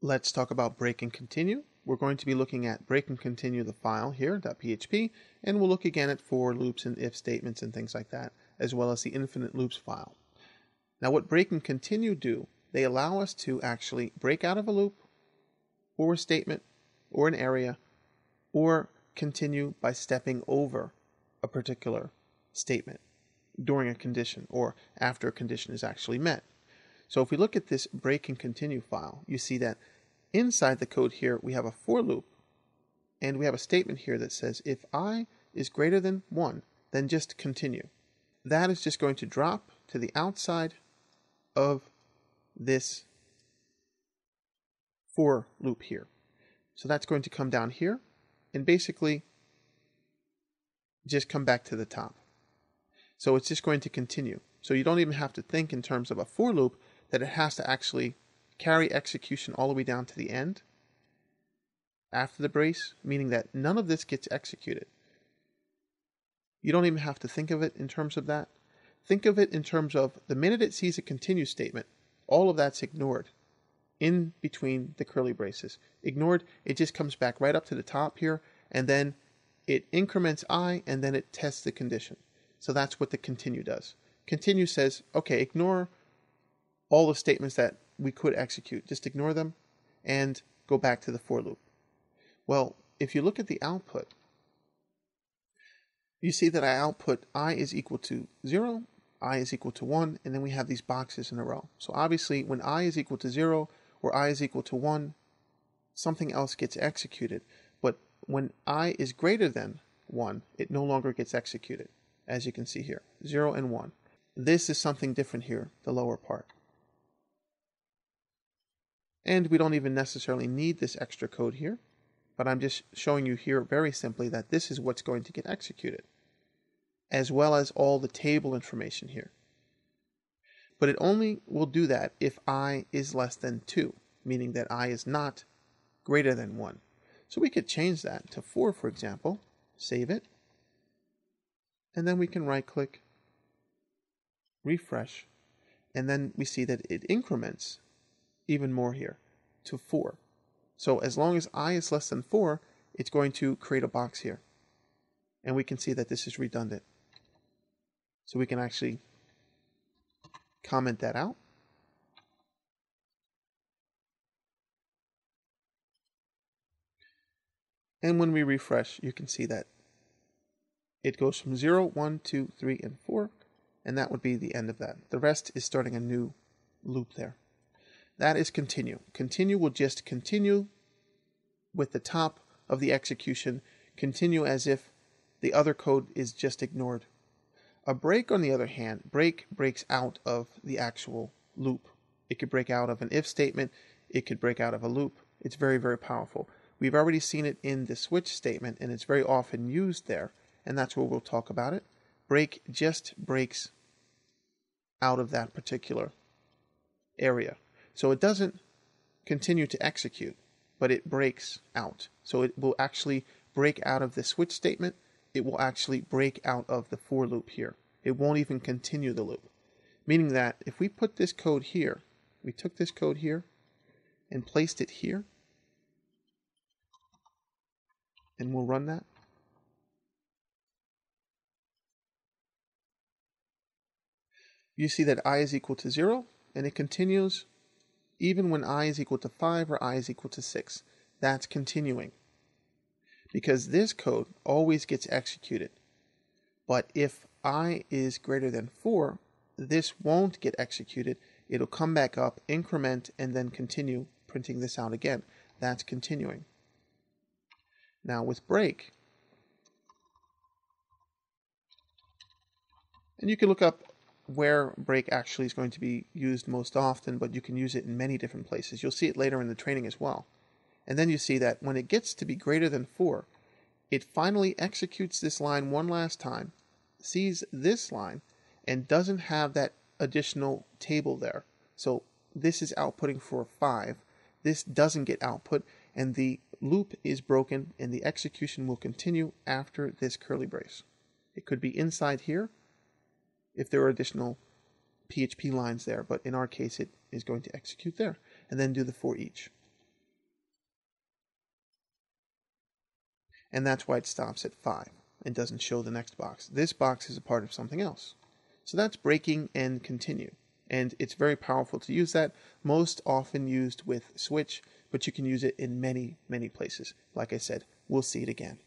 Let's talk about break and continue. We're going to be looking at break and continue the file here, .php, and we'll look again at for loops and if statements and things like that, as well as the infinite loops file. Now what break and continue do, they allow us to actually break out of a loop, or a statement, or an area, or continue by stepping over a particular statement during a condition, or after a condition is actually met. So if we look at this break and continue file, you see that inside the code here we have a for loop, and we have a statement here that says if I is greater than 1, then just continue. That is just going to drop to the outside of this for loop here. So that's going to come down here and basically just come back to the top. So it's just going to continue. So you don't even have to think in terms of a for loop that it has to actually carry execution all the way down to the end after the brace, meaning that none of this gets executed. You don't even have to think of it in terms of that. Think of it in terms of the minute it sees a continue statement, all of that's ignored in between the curly braces. Ignored, it just comes back right up to the top here, and then it increments I, and then it tests the condition. So that's what the continue does. Continue says, okay, ignore all the statements that we could execute. Just ignore them and go back to the for loop. Well, if you look at the output, you see that I output I is equal to 0, I is equal to 1, and then we have these boxes in a row. So obviously when I is equal to 0 or I is equal to 1, something else gets executed. But when I is greater than 1, it no longer gets executed, as you can see here, 0 and 1. This is something different here, the lower part. And we don't even necessarily need this extra code here, but I'm just showing you here very simply that this is what's going to get executed, as well as all the table information here. But it only will do that if I is less than 2, meaning that I is not greater than 1. So we could change that to 4, for example, save it, and then we can right-click, refresh, and then we see that it increments even more here to 4. So as long as I is less than 4, it's going to create a box here. And we can see that this is redundant. So we can actually comment that out. And when we refresh, you can see that it goes from 0, 1, 2, 3, and 4, and that would be the end of that. The rest is starting a new loop there. That is continue. Continue will just continue with the top of the execution, continue as if the other code is just ignored. A break, on the other hand, breaks out of the actual loop. It could break out of an if statement. It could break out of a loop. It's very, very powerful. We've already seen it in the switch statement, and it's very often used there, and that's where we'll talk about it. Break just breaks out of that particular area. So it doesn't continue to execute, but it breaks out. So it will actually break out of the switch statement. It will actually break out of the for loop here. It won't even continue the loop. Meaning that if we put this code here, we took this code here and placed it here, and we'll run that. You see that I is equal to 0, and it continues even when I is equal to 5 or I is equal to 6. That's continuing. Because this code always gets executed. But if I is greater than 4, this won't get executed. It'll come back up, increment, and then continue printing this out again. That's continuing. Now with break, and you can look up where break actually is going to be used most often, but you can use it in many different places. You'll see it later in the training as well. And then you see that when it gets to be greater than 4, it finally executes this line one last time, sees this line, and doesn't have that additional table there. So this is outputting for 5. This doesn't get output, and the loop is broken, and the execution will continue after this curly brace. It could be inside here, if there are additional PHP lines there, but in our case it is going to execute there and then do the for each. and that's why it stops at 5 and doesn't show the next box. This box is a part of something else. So that's breaking and continue, and it's very powerful to use that, most often used with switch, but you can use it in many, many places. Like I said, we'll see it again.